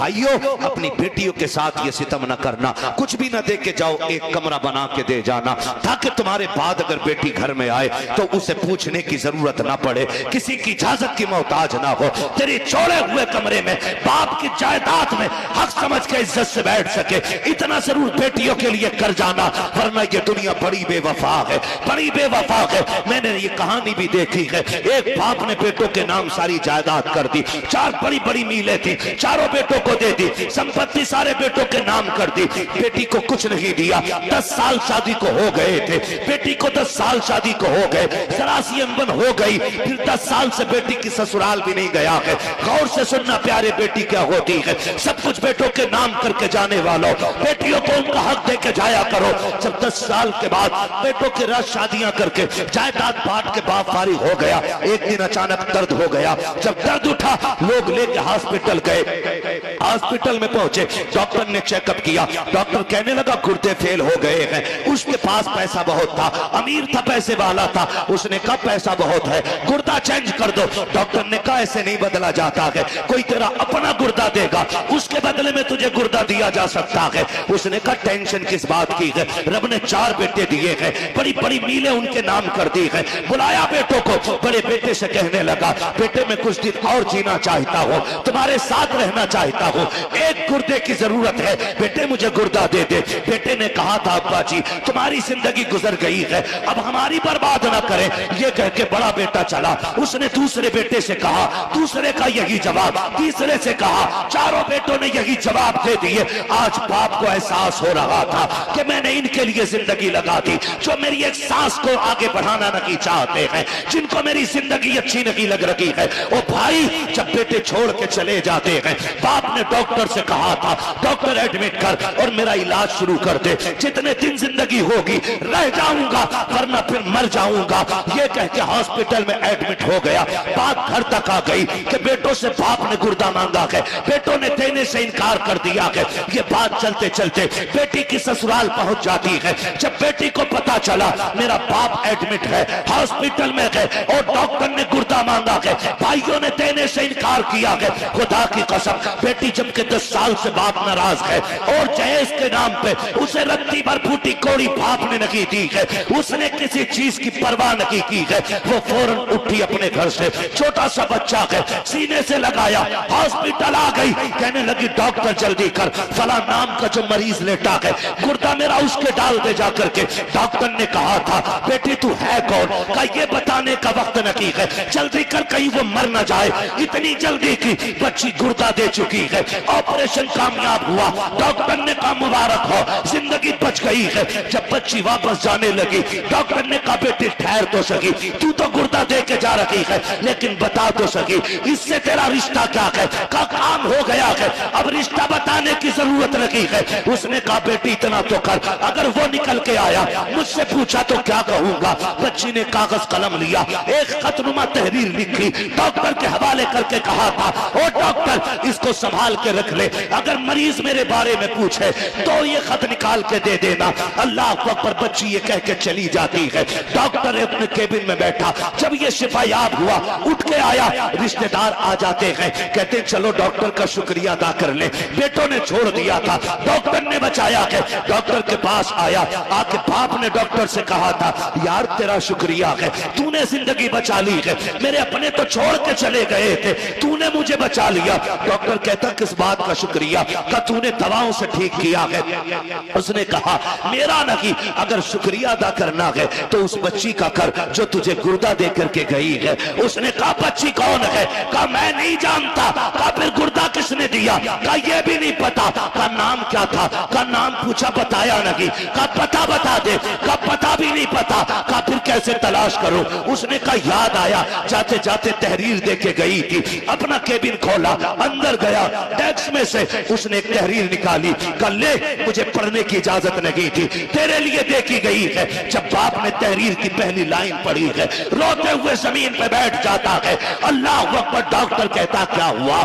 بھائیوں اپنی بیٹیوں کے ساتھ یہ ستم نہ کرنا، کچھ بھی نہ دے کے جاؤ، ایک کمرہ بنا کے دے جانا تاکہ تمہارے بعد اگر بیٹی گھر میں آئے تو اسے پوچھنے کی ضرورت نہ پڑے، کسی کی اجازت کی محتاج نہ ہو، تیری چھوڑے ہوئے کمرے میں باپ کی جائیداد میں حق سمجھ کے عزت سے بیٹھ سکے، اتنا ضرور بیٹیوں کے لیے کر جانا، ورنہ یہ دنیا بڑی بے وفا ہے، بڑی بے وفا ہے۔ میں نے یہ کہانی بھی دیکھی ہے، ایک باپ نے بیٹوں کے نام ساری جائیداد کر دی، 4 بڑی بڑی میلیں تھی، چاروں بیٹوں کو دے دی، سمپتی سارے بیٹوں کے نام کر دی، بیٹی کو کچھ نہیں دیا۔ 10 سال شادی کو ہو گئے تھے، بیٹی کو 10 سال شادی کو ہو گئے، ذرا سی انبن ہو گئی، پھر 10 سال سے بیٹی کی سسرال بھی نہیں گیا ہے۔ غور سے سننا پیارے، بیٹی کیا ہوتی ہے، سب کچھ بیٹوں کے نام کر کے جانے والوں، بیٹیوں کو ان کا حق دے کے جایا کرو۔ جب 10 سال کے بعد بیٹوں کے رات شادیاں کر کے جائیداد بانٹ کے باپ فارغ ہو گیا، ایک دن اچانک درد ہو گیا، جب درد اٹھا لوگ لے کے ہاسپٹل گئے، ہاسپٹل میں پہنچے، ڈاکٹر نے چیک اپ کیا، ڈاکٹر کہنے لگا گردے فیل ہو گئے ہیں۔ اس کے پاس پیسہ بہت تھا، امیر تھا، پیسے والا تھا، اس نے کہا پیسہ بہت ہے، گردہ چینج کر دو۔ ڈاکٹر نے کہا ایسے نہیں بدلا جاتا ہے، کوئی تیرا اپنا گردہ دے گا، اس کے بدلے میں تجھے گردہ دیا جا سکتا ہے۔ اس نے کہا ٹینشن کس بات کی ہے، رب نے 4 بیٹے دیے ہیں، بڑی بڑی میلیں ان کے نام کر دی ہیں۔ بلایا بیٹوں کو، بڑے بیٹے سے کہنے لگا بیٹے میں کچھ دن اور جینا چاہتا ہوں، تمہارے ساتھ رہنا چاہتا ہوں، ایک گردے کی ضرورت ہے، بیٹے مجھے گردہ دے دے۔ بیٹے نے کہا تھا ابا جی تمہاری زندگی گزر گئی ہے، اب ہماری برباد نہ کریں، یہ کہہ کے بڑا بیٹا چلا۔ اس نے دوسرے بیٹے سے کہا، دوسرے کا یہی جواب، تیسرے سے کہا، چاروں بیٹوں نے یہی جواب دے دیے۔ آج باپ کو احساس ہو رہا تھا کہ میں نے ان کے لیے زندگی لگا دی جو میری ایک سانس کو آگے بڑھانا نہیں چاہتے ہیں، جن کو میری زندگی اچھی نہیں لگ رہی ہے۔ او بھائی جب بیٹے چھوڑ کے چلے جاتے ہیں، باپ نے ڈاکٹر سے کہا تھا ڈاکٹر ایڈمٹ کر اور میرا علاج شروع کر دے، جتنے دن زندگی ہوگی رہ جاؤں گا ورنہ پھر مر جاؤں گا۔ یہ کہہ کے ہاسپٹل میں ایڈمٹ ہو گیا۔ بات گھر تک آ گئی کہ بیٹوں سے باپ نے گردہ مانگا ہے، بیٹوں نے دینے سے انکار کر دیا ہے۔ یہ بات چلتے چلتے بیٹی کی سسرال پہنچ جاتی ہے۔ جب بیٹی کو پتا چلا میرا باپ ایڈمٹ ہے، ہاسپٹل میں گئے اور ڈاکٹر نے گردہ مانگا ہے، بھائیوں نے دینے سے انکار کیا ہے۔ خدا کی قسم بیٹی جب کہ 10 سال سے باپ ناراض ہے اور جہیز کے نام پہ اسے رتی بھر پھوٹی کوڑی باپ نے نہیں دی ہے، اس نے کسی چیز کی پرواہ نہیں کی ہے، وہ فوراً اٹھی اپنے گھر سے، چھوٹا سا بچہ ہے سینے سے لگایا، ہاسپٹل آ گئی، کہنے لگی ڈاکٹر جلدی کر، فلاں نام کا جو مریض لیٹا ہے گردہ میرا اس کے ڈال دے جا کر کے۔ ڈاکٹر نے کہا تھا بیٹی تو ہے کون، کہا یہ بتانے کا وقت نہیں ہے، جلدی کر کہیں وہ مر نہ جائے۔ اتنی جلدی کی بچی گردہ دے چکی ہے، آپریشن کامیاب ہوا، ڈاکٹر نے کہا مبارک ہو زندگی بچ گئی ہے۔ جب بچی واپس جانے لگی ڈاکٹر نے کہا بیٹی ٹھہر تو سکی، تو گردہ دے کے جا رہی ہے لیکن بتا تو سکی اس سے تیرا رشتہ کیا ہے، کہا کام ہو گیا ہے اب رشتہ بتانے کی ضرورت نہیں ہے۔ اس نے کہا بیٹی اتنا تو کر، اگر وہ نکل کے آیا مجھ سے پوچھا تو کیا کہوں گا۔ بچی نے کاغذ قلم لیا، ایک خطنما تحریر لکھی، ڈاکٹر کے حوالے کر کے کہا تھا او ڈاکٹر اس کو سنبھال کے رکھ لے، اگر مریض میرے بارے میں پوچھے تو یہ خط نکال کے دے دینا۔ اللہ اکبر، بچی یہ کہہ کے چلی جاتی ہے۔ ڈاکٹر اپنے کیبن میں بیٹھا، جب یہ شفا یاب ہوا اٹھ کے آیا، رشتہ دار آ جاتے ہیں، کہتے چلو ڈاکٹر کا شکریہ ادا کر لیں، بیٹوں نے چھوڑ دیا تھا ڈاکٹر نے بچایا ہے۔ ڈاکٹر کے پاس آیا، آ کے باپ نے ڈاکٹر سے کہا تھا یار تیرا شکریہ ہے، تو نے زندگی بچا لی ہے، میرے اپنے تو چھوڑ کے چلے گئے تھے، تو نے مجھے بچا لیا۔ ڈاکٹر کہتا کس بات کا شکریہ، کہ تو نے دواؤں سے ٹھیک کیا ہے۔ اس نے کہا میرا نہیں، اگر شکریہ ادا کرنا ہے تو اس بچی کا کر جو تجھے گردہ دے کر کے گئی ہے۔ اس نے کہا بچی کون ہے، کہا میں نہیں جانتا، کہا پھر گردہ کس نے دیا، کہا یہ بھی نہیں پتا، کہا نام کیا تھا، کہا نام پوچھا بتایا نہیں، کہا پتا بتا دے، کہا پتا بھی نہیں پتا، کہا پھر کیسے تلاش کروں۔ اس نے کہا یاد آیا جاتے جاتے تحریر دے کے گئی تھی، اپنا کیبن کھولا، اندر گیا، ڈیسک میں سے اس نے ایک تحریر نکالی، کہا لے مجھے پڑھنے کی اجازت نہیں تھی، تیرے لیے دیکھی گئی ہے۔ جب باپ نے تحریر کی پہلی لائن پڑھی ہے روتے ہوئے زمین پہ بیٹھ جاتا ہے۔ اللہ اکبر، ڈاکٹر کہتا کیا ہوا،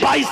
22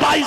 22